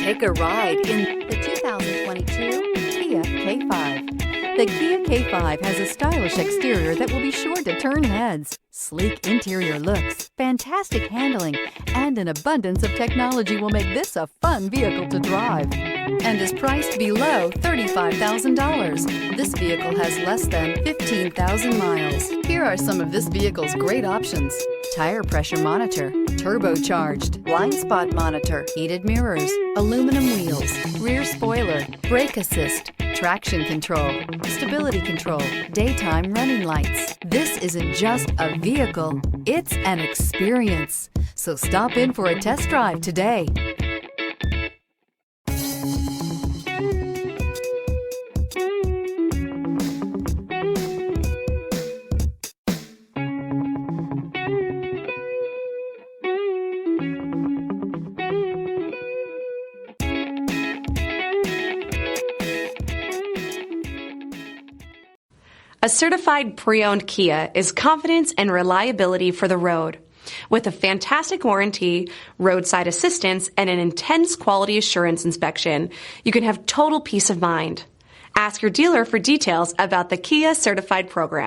Take a ride in the 2022 Kia K5. The Kia K5 has a stylish exterior that will be sure to turn heads. Sleek interior looks, fantastic handling, and an abundance of technology will make this a fun vehicle to drive, and is priced below $35,000. This vehicle has less than 15,000 miles. Here are some of this vehicle's great options: tire pressure monitor, turbocharged, blind spot monitor, heated mirrors, aluminum wheels, rear spoiler, brake assist, traction control, stability control, daytime running lights. This isn't just a vehicle, it's an experience. So stop in for a test drive today. A certified pre-owned Kia is confidence and reliability for the road. With a fantastic warranty, roadside assistance, and an intense quality assurance inspection, you can have total peace of mind. Ask your dealer for details about the Kia Certified program.